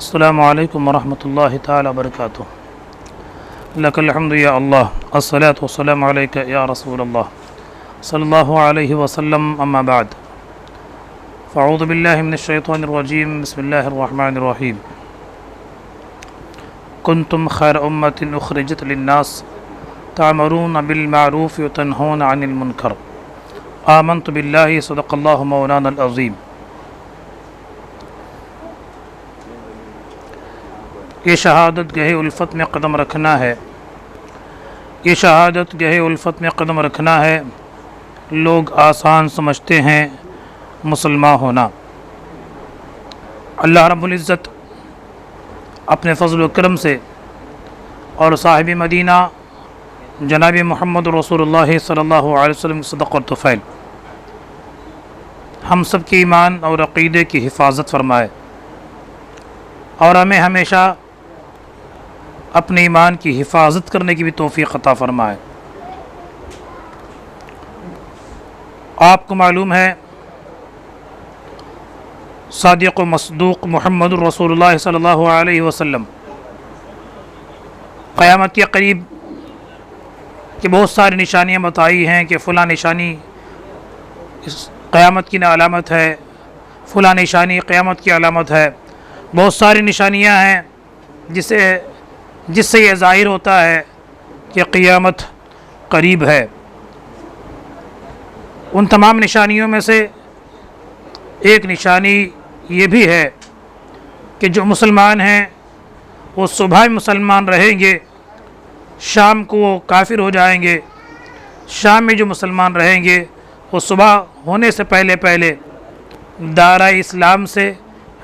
السلام علیکم ورحمۃ اللہ تعالی وبرکاتہ۔ لک الحمد یا اللہ، الصلاۃ والسلام علیک یا رسول اللہ صلی اللہ علیہ وسلم، اما بعد فاعوذ باللہ من الشیطان الرجیم، بسم اللہ الرحمن الرحیم۔ کنتم خیر امۃ اخرجت للناس تعمرون بالمعروف وتنہون عن المنکر، آمنت باللہ، صدق اللہ مولانا العظیم۔ یہ شہادت گہے الفت میں قدم رکھنا ہے، یہ شہادت گہے الفت میں قدم رکھنا ہے۔ لوگ آسان سمجھتے ہیں مسلمان ہونا۔ اللہ رب العزت اپنے فضل و کرم سے اور صاحب مدینہ جناب محمد رسول اللہ صلی اللہ علیہ وسلم کی صدق اور طفیل ہم سب کے ایمان اور عقیدے کی حفاظت فرمائے، اور ہمیں ہمیشہ اپنے ایمان کی حفاظت کرنے کی بھی توفیق عطا فرمائے۔ آپ کو معلوم ہے صادق و مصدوق محمد رسول اللہ صلی اللہ علیہ وسلم قیامت کے قریب کی بہت ساری نشانیاں بتائی ہیں کہ فلاں نشانی اس قیامت کی علامت ہے، فلاں نشانی قیامت کی علامت ہے۔ بہت ساری نشانیاں ہیں جس سے یہ ظاہر ہوتا ہے کہ قیامت قریب ہے۔ ان تمام نشانیوں میں سے ایک نشانی یہ بھی ہے کہ جو مسلمان ہیں وہ صبح مسلمان رہیں گے، شام کو وہ کافر ہو جائیں گے۔ شام میں جو مسلمان رہیں گے وہ صبح ہونے سے پہلے دائرہ اسلام سے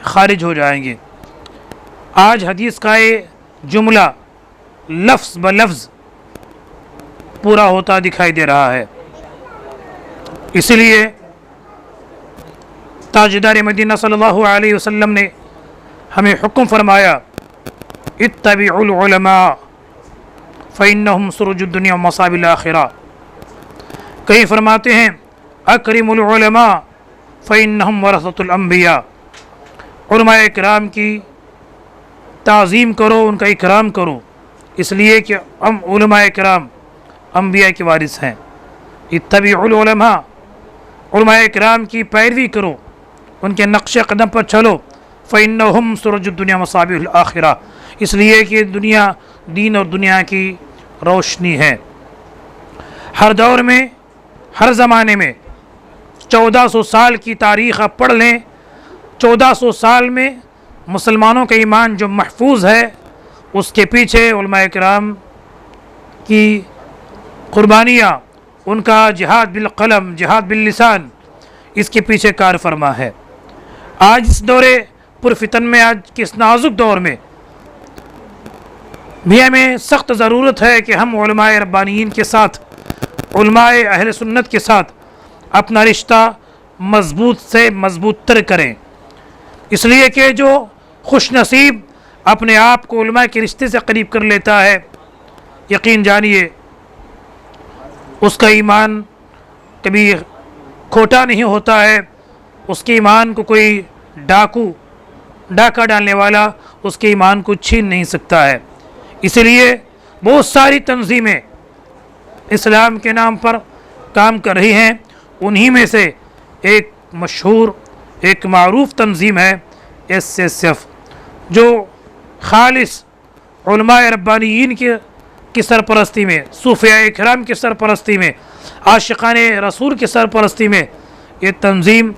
خارج ہو جائیں گے۔ آج حدیث کا یہ جملہ لفظ بلفظ پورا ہوتا دکھائی دے رہا ہے۔ اس لیے تاجدار مدینہ صلی اللہ علیہ وسلم نے ہمیں حکم فرمایا، اتبعوا العلماء فإنهم سرج الدنیا ومصابیح الآخرہ۔ کہیں فرماتے ہیں اکرموا العلماء فإنهم ورثۃ الانبیاء۔ علماء اکرام کی تعظیم کرو، ان کا اکرام کرو، اس لیے کہ علماء اکرام انبیاء کے وارث ہیں۔ اتبعوا العلماء، علماء اکرام کی پیروی کرو، ان کے نقش قدم پر چلو۔ فإنهم سرج الدنیا ومصابیح الآخرہ، اس لیے کہ دنیا دین اور دنیا کی روشنی ہے۔ ہر دور میں، ہر زمانے میں 1400 سال کی تاریخ آپ پڑھ لیں، 1400 سال میں مسلمانوں کا ایمان جو محفوظ ہے، اس کے پیچھے علماء کرام کی قربانیاں، ان کا جہاد بالقلم، جہاد باللسان، اس کے پیچھے کار فرما ہے۔ آج اس دور پرفتن میں، آج کے اس نازک دور میں بھی ہمیں سخت ضرورت ہے کہ ہم علماء ربانیین کے ساتھ، علماء اہل سنت کے ساتھ اپنا رشتہ مضبوط سے مضبوط تر کریں، اس لیے کہ جو خوش نصیب اپنے آپ کو علماء کے رشتے سے قریب کر لیتا ہے، یقین جانیے اس کا ایمان کبھی کھوٹا نہیں ہوتا ہے۔ اس کے ایمان کو کوئی ڈاکہ ڈالنے والا اس کے ایمان کو چھین نہیں سکتا ہے۔ اس لیے بہت ساری تنظیمیں اسلام کے نام پر کام کر رہی ہیں، انہی میں سے ایک مشہور، ایک معروف تنظیم ہے SSF، جو خالص علماء ربانیین کی سرپرستی میں، صوفیاء اکرام کی سرپرستی میں، عاشقان رسول کی سرپرستی میں یہ تنظیم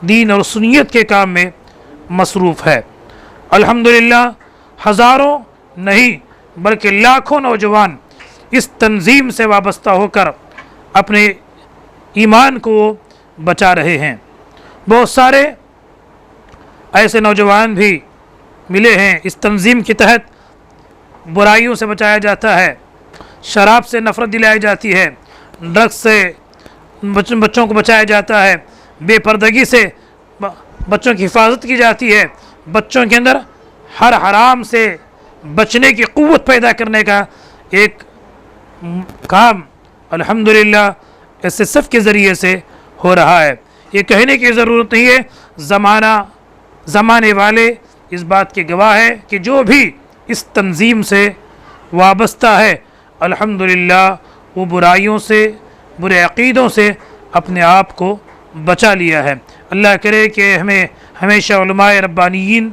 دین اور سنیت کے کام میں مصروف ہے۔ الحمدللہ ہزاروں نہیں بلکہ لاکھوں نوجوان اس تنظیم سے وابستہ ہو کر اپنے ایمان کو بچا رہے ہیں۔ بہت سارے ایسے نوجوان بھی ملے ہیں۔ اس تنظیم کے تحت برائیوں سے بچایا جاتا ہے، شراب سے نفرت دلائی جاتی ہے، ڈرگس سے بچوں کو بچایا جاتا ہے، بے پردگی سے بچوں کی حفاظت کی جاتی ہے، بچوں کے اندر ہر حرام سے بچنے کی قوت پیدا کرنے کا ایک کام الحمدللہ SSF کے ذریعے سے ہو رہا ہے۔ یہ کہنے کی ضرورت نہیں ہے، زمانے والے اس بات کے گواہ ہے کہ جو بھی اس تنظیم سے وابستہ ہے الحمدللہ وہ برائیوں سے، برے عقیدوں سے اپنے آپ کو بچا لیا ہے۔ اللہ کرے کہ ہمیں ہمیشہ علماء ربانیین،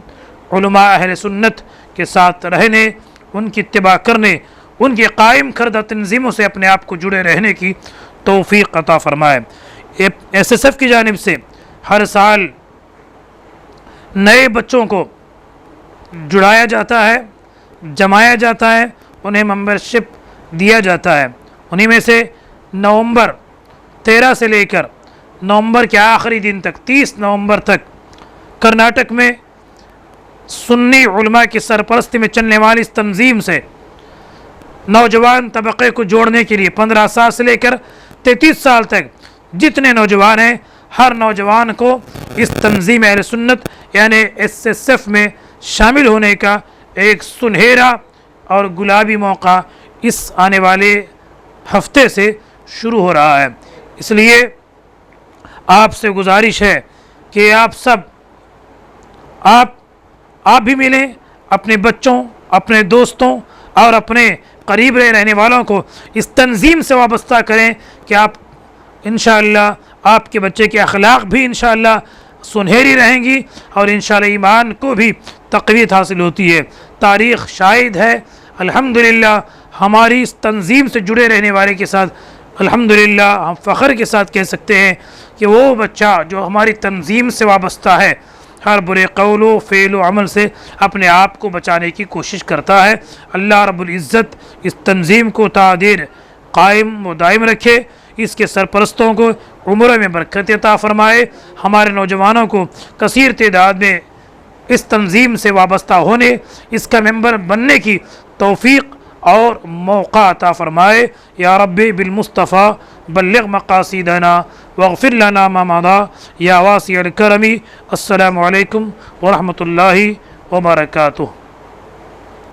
علماء اہل سنت کے ساتھ رہنے، ان کی اتباع کرنے، ان کی قائم کردہ تنظیموں سے اپنے آپ کو جڑے رہنے کی توفیق عطا فرمائے۔ SSF کی جانب سے ہر سال نئے بچوں کو جڑایا جاتا ہے، جمایا جاتا ہے، انہیں ممبرشپ دیا جاتا ہے۔ انہی میں سے نومبر 13 سے لے کر نومبر کے آخری دن تک 30 نومبر تک کرناٹک میں سنی علماء کی سرپرستی میں چلنے والی اس تنظیم سے نوجوان طبقے کو جوڑنے کے لیے 15 سال سے لے کر 33 سال تک جتنے نوجوان ہیں، ہر نوجوان کو اس تنظیم اہل سنت یعنی SSF میں شامل ہونے کا ایک سنہرا اور گلابی موقع اس آنے والے ہفتے سے شروع ہو رہا ہے۔ اس لیے آپ سے گزارش ہے کہ آپ سب آپ بھی ملیں، اپنے بچوں، اپنے دوستوں اور اپنے قریب رہنے والوں کو اس تنظیم سے وابستہ کریں کہ آپ انشاءاللہ آپ کے بچے کے اخلاق بھی انشاءاللہ سنہری رہیں گی اور انشاءاللہ ایمان کو بھی تقویت حاصل ہوتی ہے۔ تاریخ شاہد ہے الحمدللہ ہماری اس تنظیم سے جڑے رہنے والے کے ساتھ الحمدللہ ہم فخر کے ساتھ کہہ سکتے ہیں کہ وہ بچہ جو ہماری تنظیم سے وابستہ ہے ہر برے قول و فعل و عمل سے اپنے آپ کو بچانے کی کوشش کرتا ہے۔ اللہ رب العزت اس تنظیم کو تا دیر قائم و دائم رکھے، اس کے سرپرستوں کو عمر میں برکت عطا فرمائے، ہمارے نوجوانوں کو کثیر تعداد میں اس تنظیم سے وابستہ ہونے، اس کا ممبر بننے کی توفیق اور موقع عطا فرمائے۔ یا رب بالمصطفیٰ بلغ مقاصدنا واغفر لنا ما مضى یا واسع الکرم۔ السلام علیکم ورحمۃ اللہ وبرکاتہ۔